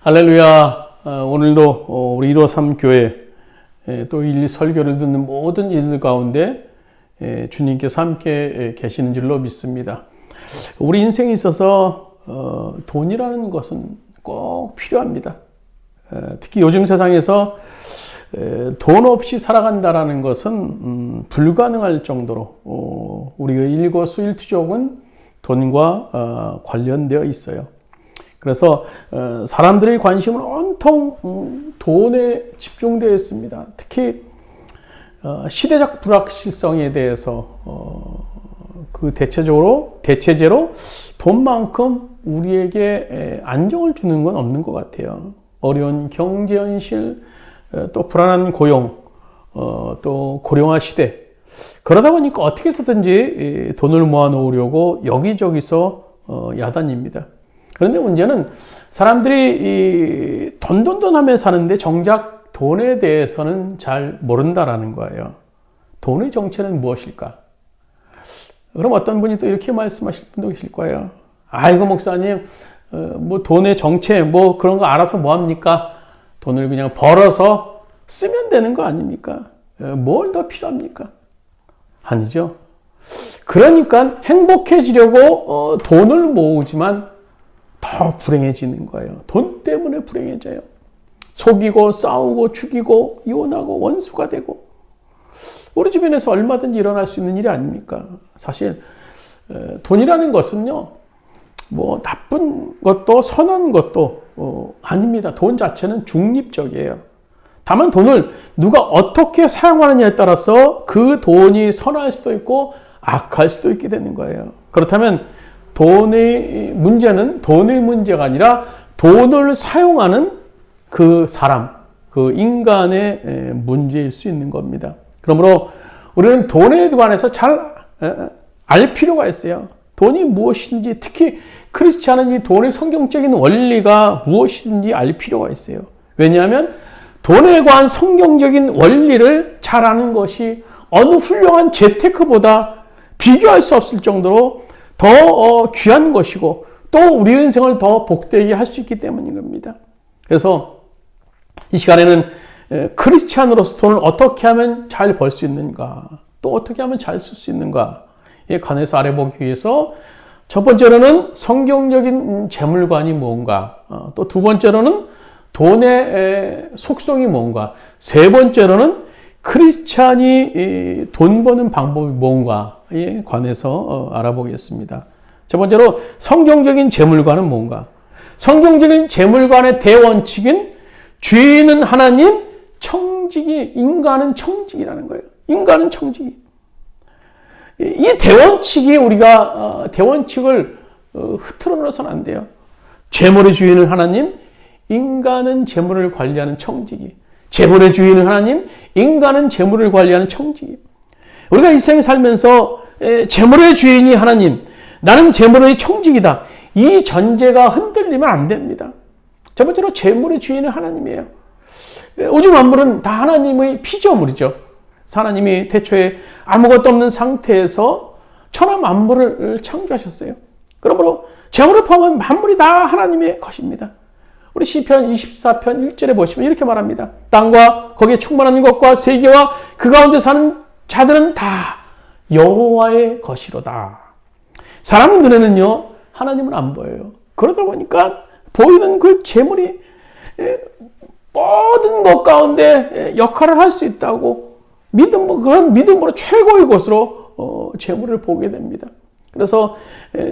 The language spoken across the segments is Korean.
할렐루야. 오늘도 우리 153 교회 또 일일 설교를 듣는 모든 이들 가운데 주님께서 함께 계시는 줄로 믿습니다. 우리 인생에 있어서 돈이라는 것은 꼭 필요합니다. 특히 요즘 세상에서 돈 없이 살아간다라는 것은 불가능할 정도로 우리의 일거수일투족은 돈과 관련되어 있어요. 그래서 사람들의 관심은 온통 돈에 집중되어 있습니다. 특히 시대적 불확실성에 대해서 그 대체제로 돈만큼 우리에게 안정을 주는 건 없는 것 같아요. 어려운 경제 현실, 또 불안한 고용, 또 고령화 시대. 그러다 보니까 어떻게 해서든지 돈을 모아 놓으려고 여기저기서 야단입니다. 그런데 문제는 사람들이 돈 하며 사는데 정작 돈에 대해서는 잘 모른다라는 거예요. 돈의 정체는 무엇일까? 그럼 어떤 분이 또 이렇게 말씀하실 분도 계실 거예요. 아이고 목사님, 뭐 돈의 정체 뭐 그런 거 알아서 뭐 합니까? 돈을 그냥 벌어서 쓰면 되는 거 아닙니까? 뭘 더 필요합니까? 아니죠. 그러니까 행복해지려고 돈을 모으지만 더 불행해지는 거예요. 돈 때문에 불행해져요. 속이고 싸우고 죽이고 이혼하고 원수가 되고. 우리 주변에서 얼마든지 일어날 수 있는 일이 아닙니까? 사실 돈이라는 것은요, 뭐 나쁜 것도 선한 것도 아닙니다. 돈 자체는 중립적이에요. 다만 돈을 누가 어떻게 사용하느냐에 따라서 그 돈이 선할 수도 있고 악할 수도 있게 되는 거예요. 그렇다면 돈의 문제는 돈의 문제가 아니라 돈을 사용하는 그 사람, 그 인간의 문제일 수 있는 겁니다. 그러므로 우리는 돈에 관해서 잘 알 필요가 있어요. 돈이 무엇인지, 특히 크리스찬은 이 돈의 성경적인 원리가 무엇인지 알 필요가 있어요. 왜냐하면 돈에 관한 성경적인 원리를 잘 아는 것이 어느 훌륭한 재테크보다 비교할 수 없을 정도로 더 귀한 것이고 또 우리 인생을 더 복되게 할 수 있기 때문인 겁니다. 그래서 이 시간에는 크리스찬으로서 돈을 어떻게 하면 잘 벌 수 있는가, 또 어떻게 하면 잘 쓸 수 있는가에 관해서 알아보기 위해서 첫 번째로는 성경적인 재물관이 뭔가, 또 두 번째로는 돈의 속성이 뭔가, 세 번째로는 크리스찬이 돈 버는 방법이 뭔가에 관해서 알아보겠습니다. 첫 번째로 성경적인 재물관은 뭔가? 성경적인 재물관의 대원칙인 주인은 하나님, 청지기, 인간은 청지기라는 거예요. 인간은 청지기. 이 대원칙이 우리가 대원칙을 흐트러놓아서는 안 돼요. 재물의 주인은 하나님, 인간은 재물을 관리하는 청지기. 재물의 주인은 하나님, 인간은 재물을 관리하는 청지기. 우리가 일생에 살면서 재물의 주인이 하나님, 나는 재물의 청지기다. 이 전제가 흔들리면 안 됩니다. 첫 번째로 재물의 주인은 하나님이에요. 우주 만물은 다 하나님의 피조물이죠. 하나님이 태초에 아무것도 없는 상태에서 천하 만물을 창조하셨어요. 그러므로 재물을 포함한 만물이 다 하나님의 것입니다. 우리 시편 24편 1절에 보시면 이렇게 말합니다. 땅과 거기에 충만한 것과 세계와 그 가운데 사는 자들은 다 여호와의 것이로다. 사람의 눈에는요, 하나님은 안 보여요. 그러다 보니까 보이는 그 재물이 모든 것 가운데 역할을 할 수 있다고 그런 믿음으로 최고의 것으로 재물을 보게 됩니다. 그래서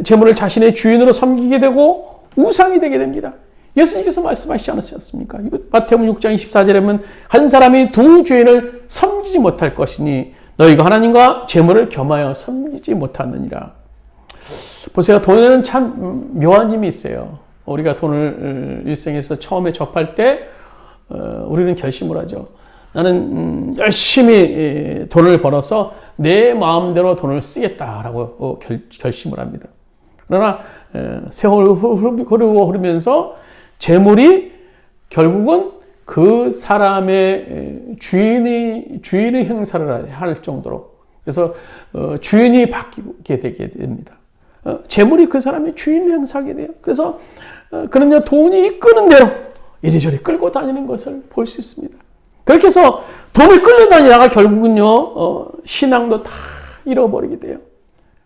재물을 자신의 주인으로 섬기게 되고 우상이 되게 됩니다. 예수님께서 말씀하시지 않으셨습니까? 마태복음 6장 24절에 보면 한 사람이 두 주인을 섬기지 못할 것이니 너희가 하나님과 재물을 겸하여 섬기지 못하느니라. 보세요. 돈에는 참 묘한 힘이 있어요. 우리가 돈을 일생에서 처음에 접할 때 우리는 결심을 하죠. 나는 열심히 돈을 벌어서 내 마음대로 돈을 쓰겠다라고 결심을 합니다. 그러나 세월이 흐르면서 재물이 결국은 그 사람의 주인의 행사를 할 정도로, 그래서 주인이 바뀌게 되게 됩니다. 재물이 그 사람의 주인을 행사하게 돼요. 그래서 그는요, 돈이 이끄는 대로 이리저리 끌고 다니는 것을 볼 수 있습니다. 그렇게 해서 돈을 끌려다니다가 결국은요, 신앙도 다 잃어버리게 돼요.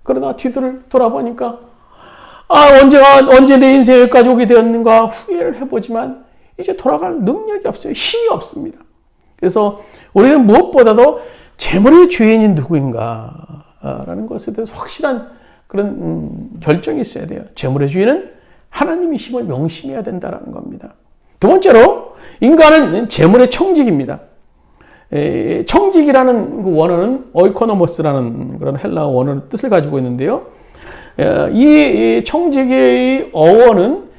그러다가 뒤를 돌아보니까, 언제 내 인생에 여기까지 오게 되었는가 후회를 해보지만, 이제 돌아갈 능력이 없어요. 힘이 없습니다. 그래서 우리는 무엇보다도 재물의 주인이 누구인가, 라는 것에 대해서 확실한 그런 결정이 있어야 돼요. 재물의 주인은 하나님이심을 명심해야 된다는 겁니다. 두 번째로 인간은 재물의 청직입니다. 청직이라는 그 원어는 오이코노모스라는 그런 헬라어 원어의 뜻을 가지고 있는데요. 이 청직의 어원은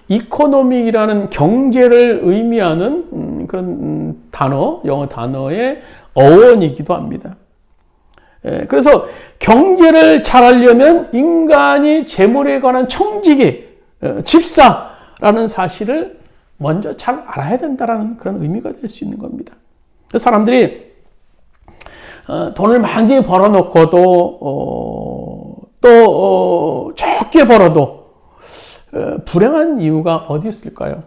이코노믹이라는 경제를 의미하는 그런 단어, 영어 단어의 어원이기도 합니다. 그래서 경제를 잘하려면 인간이 재물에 관한 청지기, 집사라는 사실을 먼저 잘 알아야 된다는 그런 의미가 될 수 있는 겁니다. 사람들이 돈을 많이 벌어놓고도 또 적게 벌어도 불행한 이유가 어디 있을까요?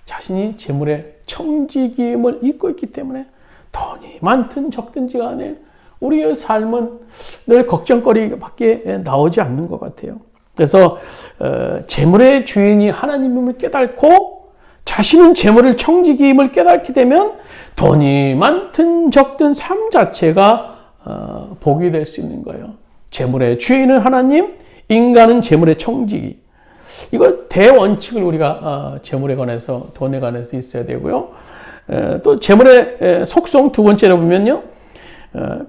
자신이 재물의 청지기임을 잊고 있기 때문에 돈이 많든 적든지 간에 우리의 삶은 늘 걱정거리밖에 나오지 않는 것 같아요. 그래서 재물의 주인이 하나님임을 깨닫고 자신은 재물을 청지기임을 깨닫게 되면 돈이 많든 적든 삶 자체가 복이 될 수 있는 거예요. 재물의 주인은 하나님, 인간은 재물의 청지기. 이거 대원칙을 우리가 재물에 관해서, 돈에 관해서 있어야 되고요. 또 재물의 속성 두 번째로 보면요,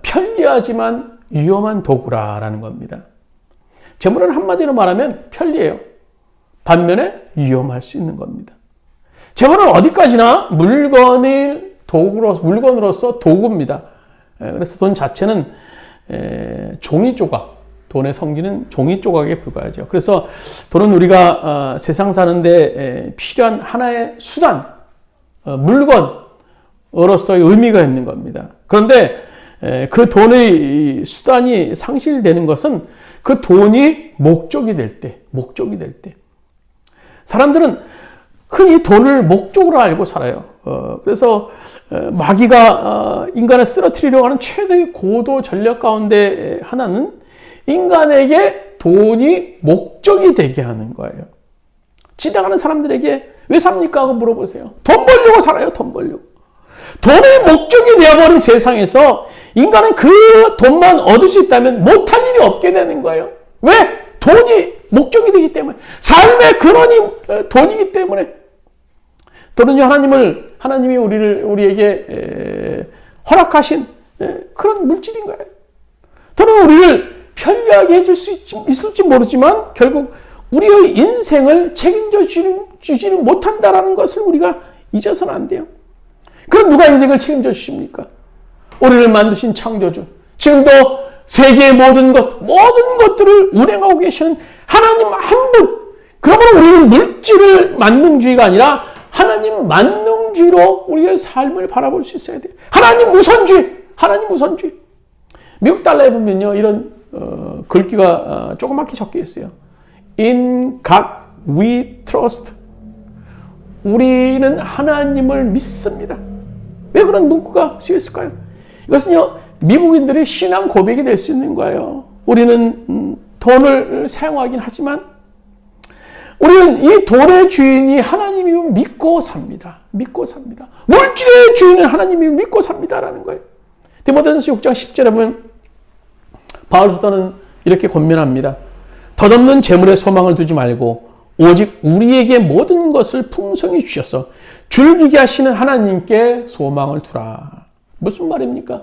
편리하지만 위험한 도구라는 겁니다. 재물은 한마디로 말하면 편리해요. 반면에 위험할 수 있는 겁니다. 재물은 어디까지나 물건으로서 도구입니다. 그래서 돈 자체는 종이 조각, 돈의 성질은 종이 조각에 불과하죠. 그래서 돈은 우리가 세상 사는데 필요한 하나의 수단, 물건으로서의 의미가 있는 겁니다. 그런데 그 돈의 수단이 상실되는 것은 그 돈이 목적이 될 때, 사람들은 흔히 돈을 목적으로 알고 살아요. 그래서 마귀가 인간을 쓰러뜨리려고 하는 최대의 고도 전략 가운데 하나는 인간에게 돈이 목적이 되게 하는 거예요. 지나가는 사람들에게 왜 삽니까? 하고 물어보세요. 돈 벌려고 살아요. 돈 벌려고. 돈의 목적이 되어버린 세상에서 인간은 그 돈만 얻을 수 있다면 못할 일이 없게 되는 거예요. 왜? 돈이 목적이 되기 때문에. 삶의 근원이 돈이기 때문에. 돈은요, 하나님이 우리에게 허락하신 그런 물질인 거예요. 돈은 우리를 편리하게 해줄 수 있을지 모르지만 결국 우리의 인생을 책임져 주지는 못한다라는 것을 우리가 잊어서는 안 돼요. 그럼 누가 인생을 책임져 주십니까? 우리를 만드신 창조주, 지금도 세계의 모든 것들을 운행하고 계시는 하나님 한 분. 그러므로 우리는 물질을 만능주의가 아니라 하나님 만능주의로 우리의 삶을 바라볼 수 있어야 돼요. 하나님 우선주의. 미국 달러에 보면요, 이런 글귀가 조그맣게 적혀 있어요. In God we trust. 우리는 하나님을 믿습니다. 왜 그런 문구가 쓰였을까요? 이것은요, 미국인들의 신앙 고백이 될 수 있는 거예요. 우리는 돈을 사용하긴 하지만 우리는 이 돈의 주인이 하나님이면 믿고 삽니다. 물질의 주인은 하나님이면 믿고 삽니다라는 거예요. 디모데전서 6장 10절에 보면 바울 사도는 이렇게 권면합니다. 덧없는 재물에 소망을 두지 말고 오직 우리에게 모든 것을 풍성히 주셔서 줄기게 하시는 하나님께 소망을 두라. 무슨 말입니까?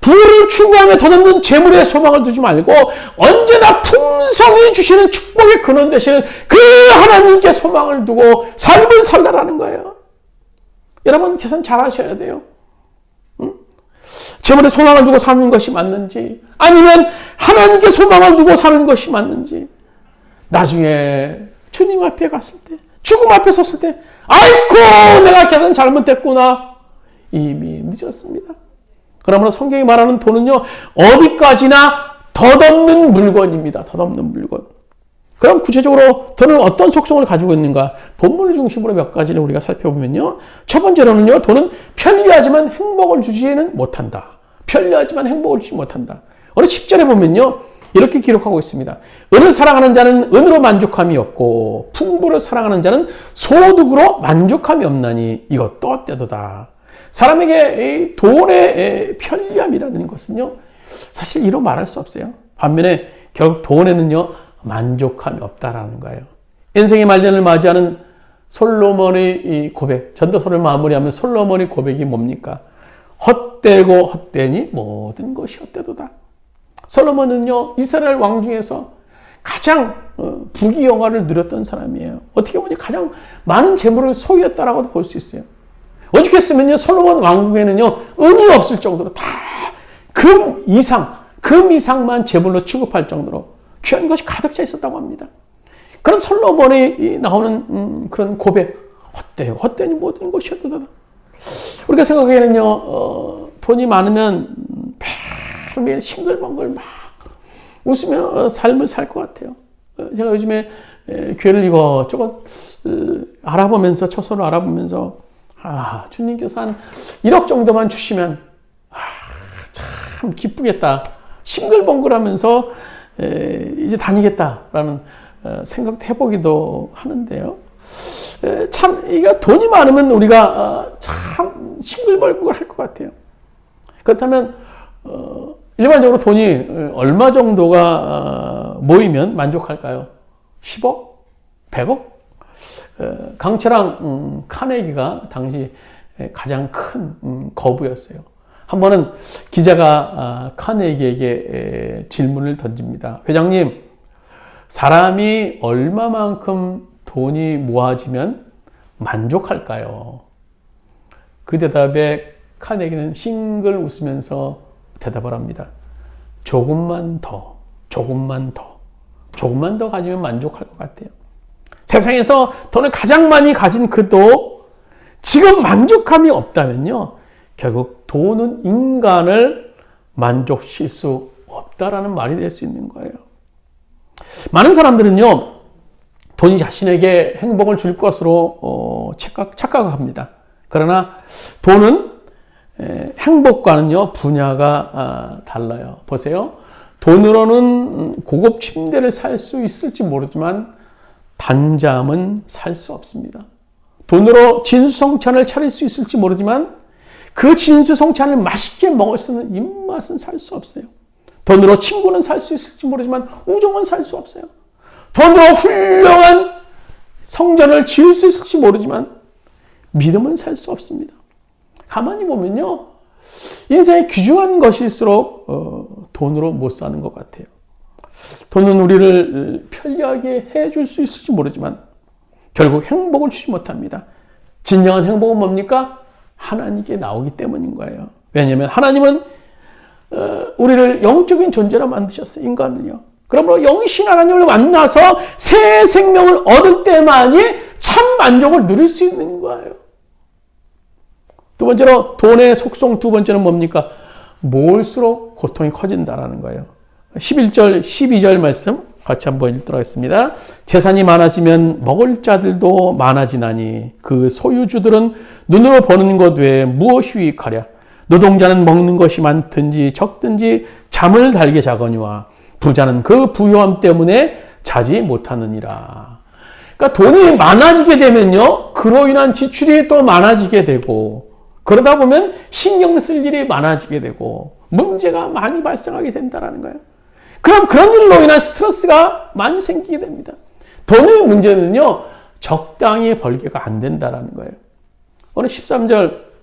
부를 추구하며 덧없는 재물에 소망을 두지 말고 언제나 풍성히 주시는 축복의 근원 되시는 그 하나님께 소망을 두고 삶을 살라라는 거예요. 여러분 계산 잘 하셔야 돼요. 재물에 소망을 두고 사는 것이 맞는지 아니면 하나님께 소망을 두고 사는 것이 맞는지 나중에 주님 앞에 갔을 때 죽음 앞에 섰을 때 아이고 내가 계산 잘못했구나. 이미 늦었습니다. 그러므로 성경이 말하는 돈은요 어디까지나 덧없는 물건입니다. 덧없는 물건. 그럼 구체적으로 돈은 어떤 속성을 가지고 있는가? 본문을 중심으로 몇 가지를 우리가 살펴보면요. 첫 번째로는요, 돈은 편리하지만 행복을 주지는 못한다. 편리하지만 행복을 주지 못한다. 어느 10절에 보면요, 이렇게 기록하고 있습니다. 은을 사랑하는 자는 은으로 만족함이 없고 풍부를 사랑하는 자는 소득으로 만족함이 없나니 이것도 때도다. 사람에게 돈의 편리함이라는 것은요, 사실 이로 말할 수 없어요. 반면에 결국 돈에는요, 만족함이 없다라는 거예요. 인생의 말년을 맞이하는 솔로몬의 고백, 전도서를 마무리하면 솔로몬의 고백이 뭡니까? 헛되고 헛되니 모든 것이 헛되도다. 솔로몬은요, 이스라엘 왕 중에서 가장 부귀영화를 누렸던 사람이에요. 어떻게 보면 가장 많은 재물을 소유했다라고도 볼 수 있어요. 오죽했으면요, 솔로몬 왕국에는요, 은이 없을 정도로 다 금 이상만 재물로 취급할 정도로 귀한 것이 가득 차 있었다고 합니다. 그런 솔로몬이 나오는 그런 고백, 헛되니 모든 것이 헛되다. 우리가 생각하기에는요, 돈이 많으면 매일 싱글벙글 막 웃으며 삶을 살 것 같아요. 제가 요즘에 교회를 이것저것 알아보면서, 처소를 알아보면서, 주님께서 한 1억 정도만 주시면, 참 기쁘겠다. 싱글벙글 하면서 이제 다니겠다라는 생각도 해보기도 하는데요. 참, 이게 돈이 많으면 우리가 참 싱글벙글 할 것 같아요. 그렇다면, 일반적으로 돈이 얼마 정도가 모이면 만족할까요? 10억? 100억? 강철왕 카네기가 당시 가장 큰 거부였어요. 한 번은 기자가 카네기에게 질문을 던집니다. 회장님, 사람이 얼마만큼 돈이 모아지면 만족할까요? 그 대답에 카네기는 싱글 웃으면서 대답을 합니다. 조금만 더 가지면 만족할 것 같아요. 세상에서 돈을 가장 많이 가진 그도 지금 만족함이 없다면요, 결국 돈은 인간을 만족시킬 수 없다라는 말이 될 수 있는 거예요. 많은 사람들은요, 돈이 자신에게 행복을 줄 것으로 착각합니다. 그러나 돈은 행복과는요, 분야가 달라요. 보세요. 돈으로는 고급 침대를 살 수 있을지 모르지만 단잠은 살 수 없습니다. 돈으로 진수성찬을 차릴 수 있을지 모르지만 그 진수성찬을 맛있게 먹을 수 있는 입맛은 살 수 없어요. 돈으로 친구는 살 수 있을지 모르지만 우정은 살 수 없어요. 돈으로 훌륭한 성전을 지을 수 있을지 모르지만 믿음은 살 수 없습니다. 가만히 보면요, 인생의 귀중한 것일수록 돈으로 못 사는 것 같아요. 돈은 우리를 편리하게 해줄 수 있을지 모르지만 결국 행복을 주지 못합니다. 진정한 행복은 뭡니까? 하나님께 나오기 때문인 거예요. 왜냐하면 하나님은 우리를 영적인 존재로 만드셨어요. 인간을요. 그러므로 영신 하나님을 만나서 새 생명을 얻을 때만이 참 만족을 누릴 수 있는 거예요. 두 번째로 돈의 속성, 두 번째는 뭡니까? 모을수록 고통이 커진다라는 거예요. 11절, 12절 말씀 같이 한번 읽도록 하겠습니다. 재산이 많아지면 먹을 자들도 많아지나니 그 소유주들은 눈으로 보는 것 외에 무엇이 유익하랴. 노동자는 먹는 것이 많든지 적든지 잠을 달게 자거니와 부자는 그 부유함 때문에 자지 못하느니라. 그러니까 돈이 많아지게 되면요, 그로 인한 지출이 또 많아지게 되고, 그러다 보면 신경 쓸 일이 많아지게 되고 문제가 많이 발생하게 된다는 거예요. 그럼 그런 일로 인한 스트레스가 많이 생기게 됩니다. 돈의 문제는요, 적당히 벌게가 안 된다는 거예요. 오늘 13절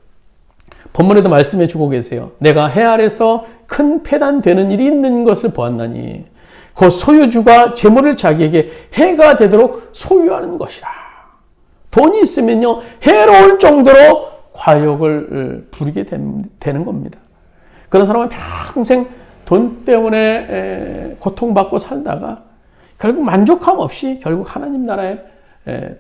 본문에도 말씀해 주고 계세요. 내가 해 아래서 큰 패단되는 일이 있는 것을 보았나니 그 소유주가 재물을 자기에게 해가 되도록 소유하는 것이라. 돈이 있으면요, 해로울 정도로 과욕을 부리게 되는 겁니다. 그런 사람은 평생 돈 때문에 고통받고 살다가 결국 만족함 없이 결국 하나님 나라에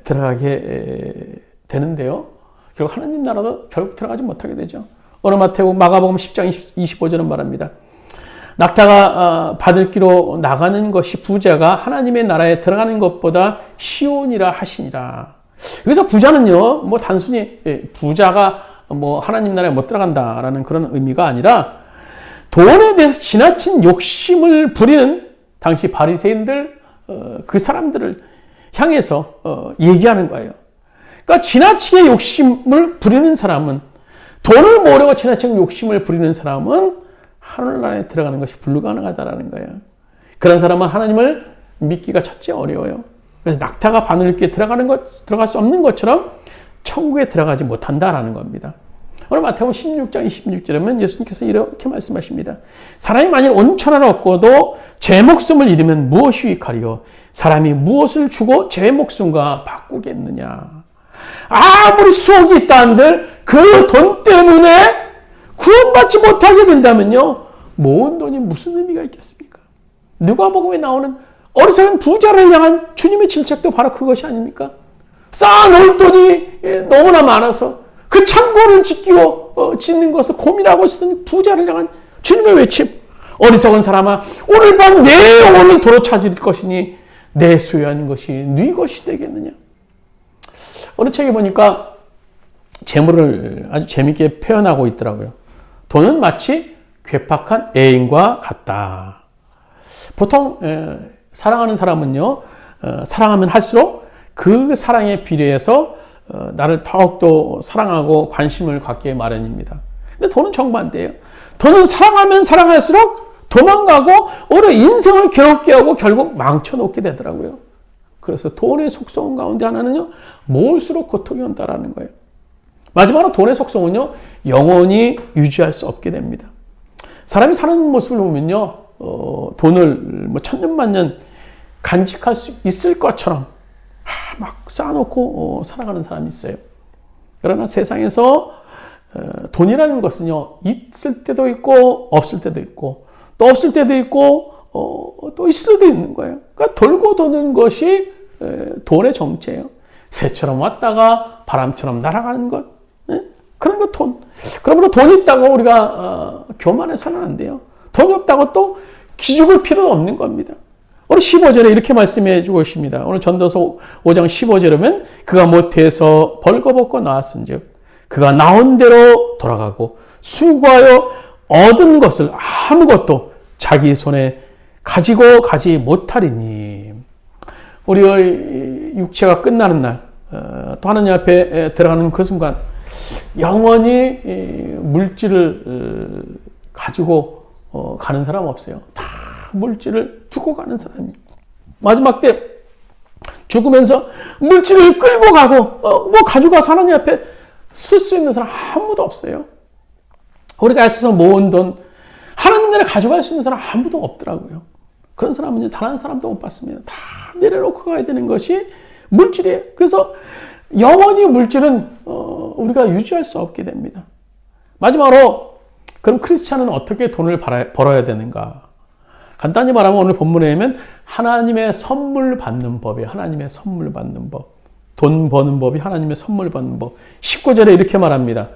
들어가게 되는데요. 결국 하나님 나라도 결국 들어가지 못하게 되죠. 오늘 마가복음 10장 25절은 말합니다. 낙타가 받을 길로 나가는 것이 부자가 하나님의 나라에 들어가는 것보다 쉬우니라 하시니라. 여기서 부자는요, 뭐 단순히 부자가 뭐 하나님 나라에 못 들어간다라는 그런 의미가 아니라 돈에 대해서 지나친 욕심을 부리는 당시 바리새인들 그 사람들을 향해서 얘기하는 거예요. 그러니까 지나치게 욕심을 부리는 사람은, 돈을 모으려고 지나치게 욕심을 부리는 사람은 하늘나라에 들어가는 것이 불가능하다라는 거예요. 그런 사람은 하나님을 믿기가 첫째 어려워요. 그래서 낙타가 바늘길 들어갈 수 없는 것처럼 천국에 들어가지 못한다라는 겁니다. 오늘 마태복음 16장 26절에 보면 예수님께서 이렇게 말씀하십니다. 사람이 만일 온천하나 얻고도 제 목숨을 잃으면 무엇이 유익하리요? 사람이 무엇을 주고 제 목숨과 바꾸겠느냐? 아무리 수억이 있다 한들 그 돈 때문에 구원받지 못하게 된다면요, 모은 돈이 무슨 의미가 있겠습니까? 누가복음에 나오는 어리석은 부자를 향한 주님의 질책도 바로 그것이 아닙니까? 쌓아놓을 돈이 너무나 많아서 그 창고를 짓는 것을 고민하고 있었던 부자를 향한 주님의 외침. 어리석은 사람아, 오늘 밤 내 영혼을 도로 찾을 것이니 내 소유한 것이 네 것이 되겠느냐. 어느 책에 보니까 재물을 아주 재밌게 표현하고 있더라고요. 돈은 마치 괴팍한 애인과 같다. 보통 사랑하는 사람은요, 사랑하면 할수록 그 사랑에 비례해서 나를 더욱더 사랑하고 관심을 갖게 마련입니다. 근데 돈은 정반대예요. 돈은 사랑하면 사랑할수록 도망가고 오히려 인생을 괴롭게 하고 결국 망쳐놓게 되더라고요. 그래서 돈의 속성 가운데 하나는요, 모을수록 고통이 온다라는 거예요. 마지막으로 돈의 속성은요, 영원히 유지할 수 없게 됩니다. 사람이 사는 모습을 보면요, 돈을 뭐 천년만년 간직할 수 있을 것처럼 막 쌓아놓고 살아가는 사람이 있어요. 그러나 세상에서 돈이라는 것은요, 있을 때도 있고 없을 때도 있고 또 없을 때도 있고 또 있을 때도 있는 거예요. 그러니까 돌고 도는 것이 돈의 정체예요. 새처럼 왔다가 바람처럼 날아가는 것, 그런 거 돈. 그러므로 돈이 있다고 우리가 교만해서는 안 돼요. 돈이 없다고 또 기죽을 필요는 없는 겁니다. 오늘 15절에 이렇게 말씀해 주고 있습니다. 오늘 전도서 5장 15절에 보면 그가 모태에서 벌거벗고 나왔은즉 그가 나온 대로 돌아가고 수고하여 얻은 것을 아무것도 자기 손에 가지고 가지 못하리니. 우리의 육체가 끝나는 날, 또 하나님 앞에 들어가는 그 순간 영원히 물질을 가지고 가는 사람 없어요. 다 물질을 두고 가는 사람이. 마지막 때 죽으면서 물질을 끌고 가고 뭐 가져가서 하나님 앞에 쓸 수 있는 사람 아무도 없어요. 우리가 애써서 모은 돈 하나님 나라에 가져갈 수 있는 사람 아무도 없더라고요. 그런 사람은 단 한 사람도 못 받습니다. 다 내려놓고 가야 되는 것이 물질이에요. 그래서 영원히 물질은 우리가 유지할 수 없게 됩니다. 마지막으로 그럼 크리스찬은 어떻게 돈을 벌어야 되는가? 간단히 말하면 오늘 본문에 보면 하나님의 선물 받는 법이에요. 하나님의 선물 받는 법. 돈 버는 법이 하나님의 선물 받는 법. 19절에 이렇게 말합니다.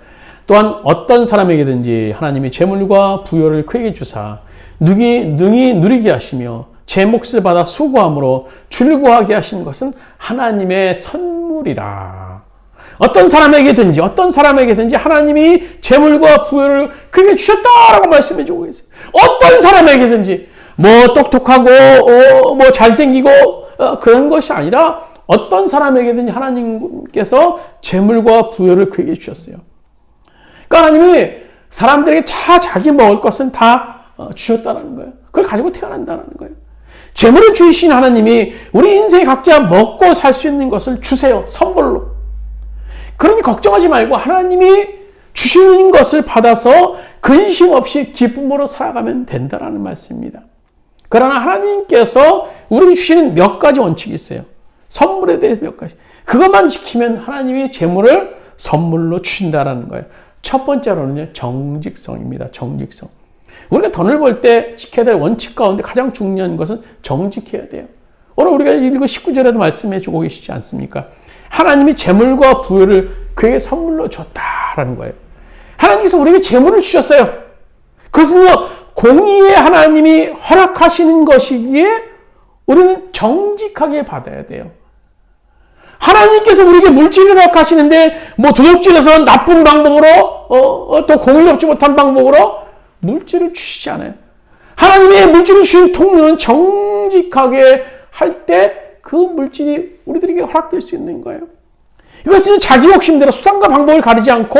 또한 어떤 사람에게든지 하나님이 재물과 부여를 그에게 주사 능히 누리게 하시며 제 몫을 받아 수고함으로 즐거워하게 하시는 것은 하나님의 선물이라. 어떤 사람에게든지 하나님이 재물과 부여를 그에게 주셨다라고 말씀해 주고 계세요. 어떤 사람에게든지 뭐 똑똑하고 뭐 잘생기고 그런 것이 아니라 어떤 사람에게든지 하나님께서 재물과 부여를 그에게 주셨어요. 그러니까 하나님이 사람들에게 자기 먹을 것은 다 주셨다는 거예요. 그걸 가지고 태어난다는 거예요. 재물을 주신 하나님이 우리 인생에 각자 먹고 살 수 있는 것을 주세요. 선물로. 그러니 걱정하지 말고 하나님이 주시는 것을 받아서 근심 없이 기쁨으로 살아가면 된다는 말씀입니다. 그러나 하나님께서 우리에게 주시는 몇 가지 원칙이 있어요. 선물에 대해서 몇 가지. 그것만 지키면 하나님이 재물을 선물로 주신다는 거예요. 첫 번째로는요, 정직성입니다. 정직성. 우리가 돈을 벌 때 지켜야 될 원칙 가운데 가장 중요한 것은 정직해야 돼요. 오늘 우리가 읽은 19절에도 말씀해 주고 계시지 않습니까? 하나님이 재물과 부여를 그에게 선물로 줬다라는 거예요. 하나님께서 우리에게 재물을 주셨어요. 그것은요, 공의의 하나님이 허락하시는 것이기에 우리는 정직하게 받아야 돼요. 하나님께서 우리에게 물질을 허락하시는데 뭐 도둑질해서 나쁜 방법으로 또 공의롭지 못한 방법으로 물질을 주시지 않아요. 하나님의 물질을 주신 통로는 정직하게 할 때 그 물질이 우리들에게 허락될 수 있는 거예요. 이것은 자기 욕심대로 수단과 방법을 가리지 않고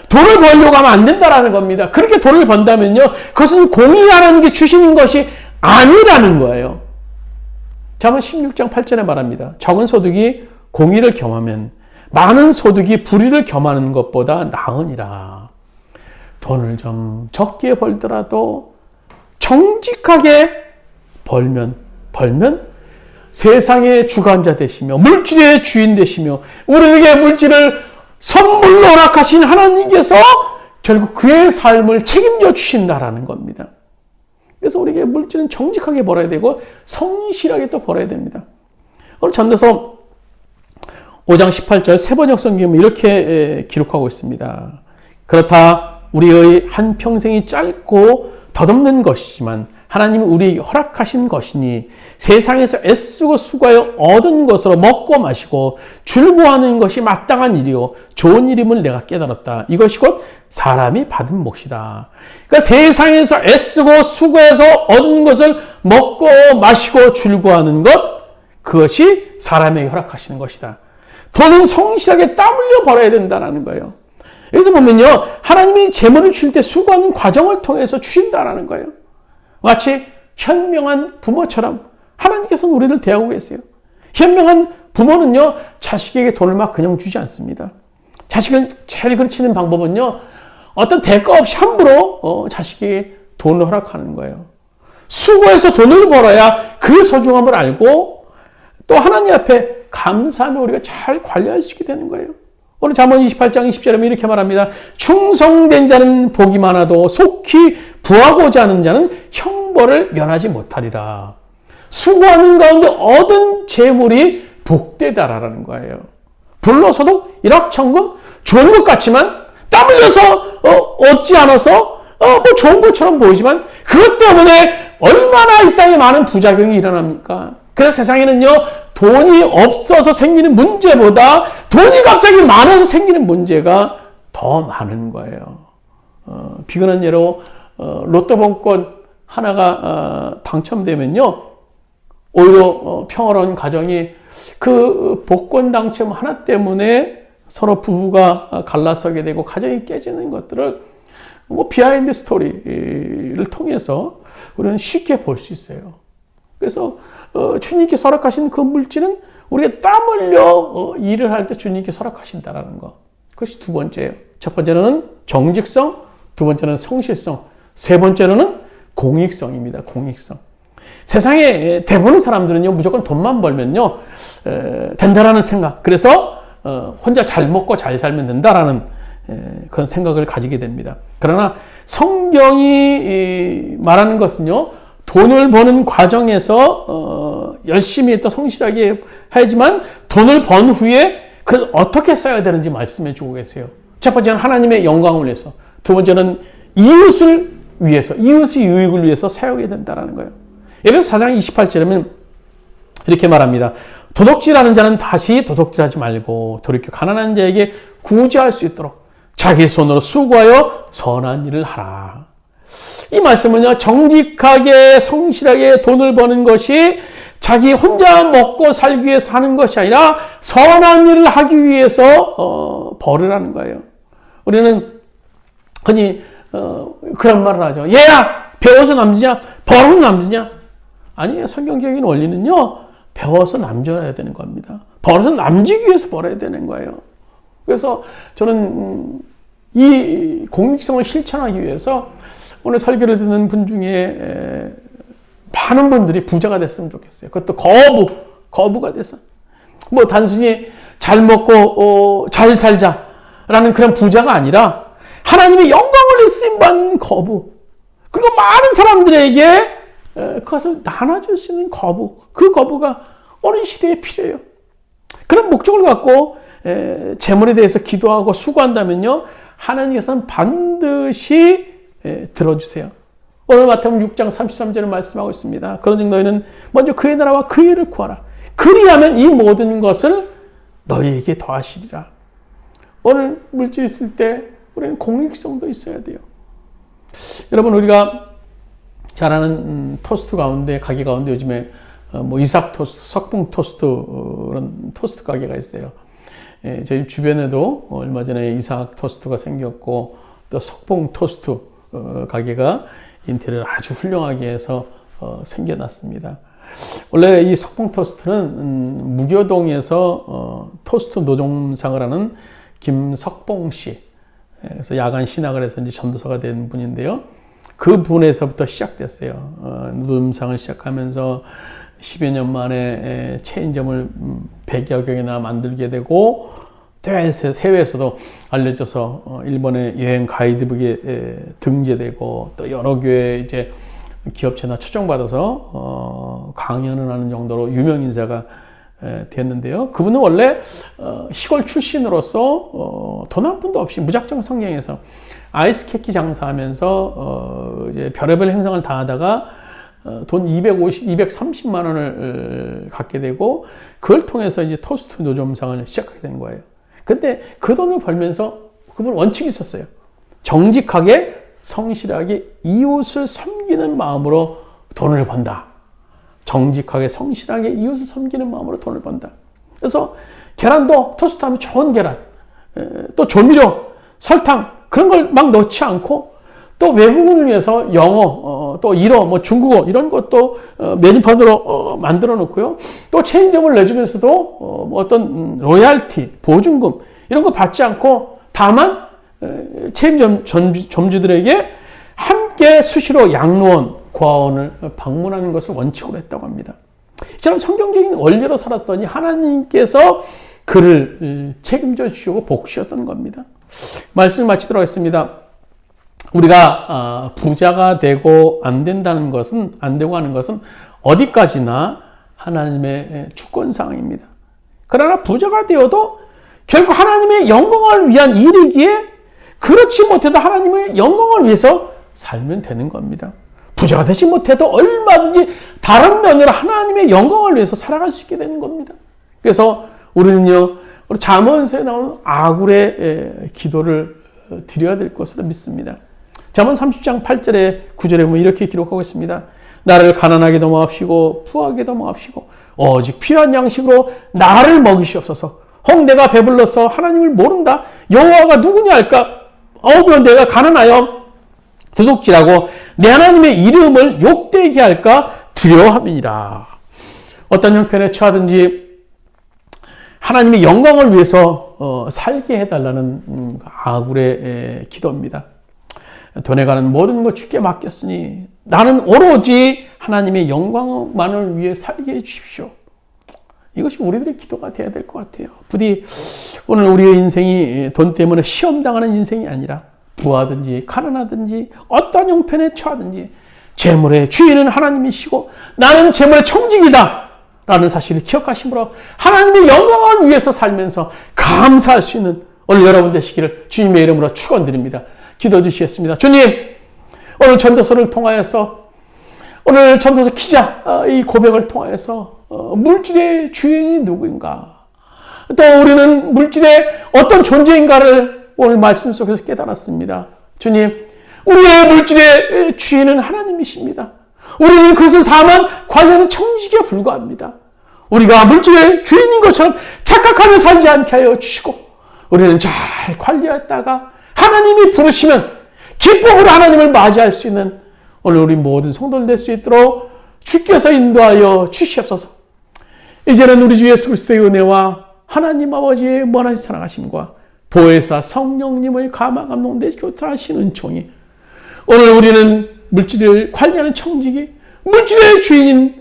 돈을 벌려고 하면 안 된다라는 겁니다. 그렇게 돈을 번다면요, 그것은 공의하는 게 주시는 것이 아니라는 거예요. 잠언 16장 8절에 말합니다. 적은 소득이 공의를 겸하면 많은 소득이 불의를 겸하는 것보다 나으니라. 돈을 좀 적게 벌더라도 정직하게 벌면 세상의 주관자 되시며 물질의 주인 되시며 우리에게 물질을 선물로 허락하신 하나님께서 결국 그의 삶을 책임져 주신다라는 겁니다. 그래서 우리에게 물질은 정직하게 벌어야 되고 성실하게 또 벌어야 됩니다. 오늘 전도서 5장 18절 세번역 성경은 이렇게 기록하고 있습니다. 그렇다 우리의 한평생이 짧고 덧없는 것이지만 하나님이 우리에게 허락하신 것이니 세상에서 애쓰고 수고하여 얻은 것으로 먹고 마시고 즐거워하는 것이 마땅한 일이요 좋은 일임을 내가 깨달았다. 이것이 곧 사람이 받은 몫이다. 그러니까 세상에서 애쓰고 수고해서 얻은 것을 먹고 마시고 즐거워하는 것, 그것이 사람에게 허락하시는 것이다. 돈은 성실하게 땀 흘려 벌어야 된다는 거예요. 여기서 보면요, 하나님이 재물을 줄 때 수고하는 과정을 통해서 주신다라는 거예요. 마치 현명한 부모처럼 하나님께서는 우리를 대하고 계세요. 현명한 부모는요, 자식에게 돈을 막 그냥 주지 않습니다. 자식을 제일 가르치는 방법은요, 어떤 대가 없이 함부로 자식에게 돈을 허락하는 거예요. 수고해서 돈을 벌어야 그 소중함을 알고 또 하나님 앞에 감사하며 우리가 잘 관리할 수 있게 되는 거예요. 오늘 잠언 28장 20절에 이렇게 말합니다. 충성된 자는 복이 많아도 속히 부하고자 하는 자는 형벌을 면하지 못하리라. 수고하는 가운데 얻은 재물이 복되다라는 거예요. 불로소득, 일확천금 좋은 것 같지만 땀 흘려서 얻지 않아서 뭐 좋은 것처럼 보이지만 그것 때문에 얼마나 이 땅에 많은 부작용이 일어납니까? 그래서 세상에는요, 돈이 없어서 생기는 문제보다 돈이 갑자기 많아서 생기는 문제가 더 많은 거예요. 비근한 예로 로또 복권 하나가 당첨되면요, 오히려 평화로운 가정이 그 복권 당첨 하나 때문에 서로 부부가 갈라서게 되고 가정이 깨지는 것들을 뭐 비하인드 스토리를 통해서 우리는 쉽게 볼 수 있어요. 그래서 주님께서 허락하신 그 물질은 우리가 땀 흘려 일을 할 때 주님께서 허락하신다라는 거. 그것이 두 번째예요. 첫 번째는 정직성, 두 번째는 성실성, 세 번째로는 공익성입니다. 공익성. 세상에 대부분의 사람들은요, 무조건 돈만 벌면요, 된다라는 생각. 그래서 혼자 잘 먹고 잘 살면 된다라는 그런 생각을 가지게 됩니다. 그러나 성경이 말하는 것은요, 돈을 버는 과정에서 열심히 또 성실하게 하지만 돈을 번 후에 그걸 어떻게 써야 되는지 말씀해 주고 계세요. 첫 번째는 하나님의 영광을 위해서, 두 번째는 이웃을 위해서, 이웃의 유익을 위해서 사용해야 된다는 거예요. 에베소 4장 28절에는 이렇게 말합니다. 도둑질하는 자는 다시 도둑질하지 말고 돌이켜 가난한 자에게 구제할 수 있도록 자기 손으로 수고하여 선한 일을 하라. 이 말씀은요, 정직하게 성실하게 돈을 버는 것이 자기 혼자 먹고 살기 위해서 하는 것이 아니라 선한 일을 하기 위해서 벌으라는 거예요. 우리는 흔히 그런 말을 하죠. 얘야, 배워서 남주냐? 벌어서 남주냐? 아니에요. 성경적인 원리는요, 배워서 남줘야 되는 겁니다. 벌어서 남주기 위해서 벌어야 되는 거예요. 그래서 저는 이 공익성을 실천하기 위해서 오늘 설교를 듣는 분 중에 많은 분들이 부자가 됐으면 좋겠어요. 그것도 거부가 돼서. 뭐 단순히 잘 먹고 잘 살자라는 그런 부자가 아니라 하나님의 영광을 쓰임받는 거부. 그리고 많은 사람들에게 그것을 나눠줄 수 있는 거부. 그 거부가 오늘 시대에 필요해요. 그런 목적을 갖고 재물에 대해서 기도하고 수고한다면요, 하나님께서는 반드시 들어주세요. 오늘 마태복음 6장 33절에 말씀하고 있습니다. 그런즉 너희는 먼저 그의 나라와 그의 의를 구하라. 그리하면 이 모든 것을 너희에게 더하시리라. 오늘 물질 있을 때 우리는 공익성도 있어야 돼요. 여러분, 우리가 잘 아는 토스트 가운데, 가게 가운데 요즘에 뭐 이삭 토스트, 석봉 토스트, 그런 토스트 가게가 있어요. 예, 저희 주변에도 얼마 전에 이삭 토스트가 생겼고, 또 석봉 토스트 가게가 인테리어를 아주 훌륭하게 해서 생겨났습니다. 원래 이 석봉 토스트는 무교동에서 토스트 노점상을 하는 김석봉 씨, 그래서 야간 신학을 해서 이제 전도사가 된 분인데요. 그 분에서부터 시작됐어요. 노점상을 시작하면서 10여 년 만에 체인점을 100여 개나 만들게 되고, 해외에서도 알려져서 일본의 여행 가이드북에 등재되고, 또 여러 교회 이제 기업체나 초청받아서 강연을 하는 정도로 유명 인사가 됐는데요. 그분은 원래 시골 출신으로서 돈 한 푼도 없이 무작정 성경에서 아이스케키 장사하면서 이제 별의별 행성을 다 하다가 돈 230만 원을 갖게 되고, 그걸 통해서 이제 토스트 노점상을 시작하게 된 거예요. 근데 그 돈을 벌면서 그분 원칙이 있었어요. 정직하게 성실하게 이웃을 섬기는 마음으로 돈을 번다. 정직하게 성실하게 이웃을 섬기는 마음으로 돈을 번다. 그래서 계란도 토스트하면 좋은 계란, 또 조미료, 설탕 그런 걸 막 넣지 않고, 또 외국인을 위해서 영어, 또 일어, 뭐 중국어 이런 것도 메뉴판으로 만들어 놓고요. 또 체인점을 내주면서도 뭐 어떤 로얄티, 보증금 이런 거 받지 않고, 다만 체인점 점주들에게 함께 수시로 양로원, 고아원을 방문하는 것을 원칙으로 했다고 합니다. 이처럼 성경적인 원리로 살았더니 하나님께서 그를 책임져 주시고 복 주셨던 겁니다. 말씀을 마치도록 하겠습니다. 우리가 부자가 되고 안 된다는 것은, 안 되고 하는 것은 어디까지나 하나님의 주권사항입니다. 그러나 부자가 되어도 결국 하나님의 영광을 위한 일이기에, 그렇지 못해도 하나님의 영광을 위해서 살면 되는 겁니다. 부자가 되지 못해도 얼마든지 다른 면으로 하나님의 영광을 위해서 살아갈 수 있게 되는 겁니다. 그래서 우리는요, 우리 잠언서에 나오는 아굴의 기도를 드려야 될 것으로 믿습니다. 잠언 30장 8절에 9절에 보면 이렇게 기록하고 있습니다. 나를 가난하게도 마옵시고 부하게도 마옵시고 오직 필요한 양식으로 나를 먹이시옵소서. 혹 내가 배불러서 하나님을 모른다. 여호와가 누구냐 할까? 그럼 내가 가난하여 도둑질하고 내 하나님의 이름을 욕되게 할까 두려워함이니라. 어떤 형편에 처하든지 하나님의 영광을 위해서 살게 해달라는 아굴의 기도입니다. 돈에 가는 모든 것 주께 맡겼으니 나는 오로지 하나님의 영광만을 위해 살게 해주십시오. 이것이 우리들의 기도가 되어야 될 것 같아요. 부디 오늘 우리의 인생이 돈 때문에 시험당하는 인생이 아니라 부하든지 가난하든지 어떤 형편에 처하든지 재물의 주인은 하나님이시고 나는 재물의 청직이다 라는 사실을 기억하심으로 하나님의 영광을 위해서 살면서 감사할 수 있는 오늘 여러분 되시기를 주님의 이름으로 축원드립니다. 기도해 주시겠습니다. 주님, 오늘 전도서를 통하여서, 오늘 전도서 기자 이 고백을 통하여서 물질의 주인이 누구인가, 또 우리는 물질의 어떤 존재인가를 오늘 말씀 속에서 깨달았습니다. 주님, 우리의 물질의 주인은 하나님이십니다. 우리는 그것을 다만 관리하는 청지기에 불과합니다. 우리가 물질의 주인인 것처럼 착각하며 살지 않게 하여 주시고, 우리는 잘 관리했다가 하나님이 부르시면 기쁨으로 하나님을 맞이할 수 있는 오늘 우리 모든 성도들 될 수 있도록 주께서 인도하여 주시옵소서. 이제는 우리 주 예수 그리스도의 은혜와 하나님 아버지의 무한하신 사랑하심과 보혜사 성령님의 감화 감동대 교통하신 은총이, 오늘 우리는 물질을 관리하는 청지기, 물질의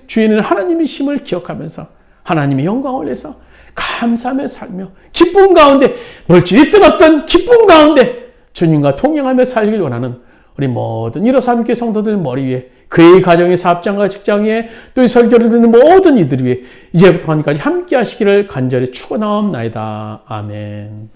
주인은 하나님이심을 기억하면서 하나님의 영광을 위해서 감사하며 살며 기쁨 가운데, 물질이 있든 없든 기쁨 가운데 주님과 동행하며 살길 원하는 우리 모든 일어서 함께 성도들 머리 위에, 그의 가정의 사업장과 직장에, 또 이 설교를 듣는 모든 이들 위에 이제부터 하니까지 함께 하시기를 간절히 축원하옵나이다. 아멘.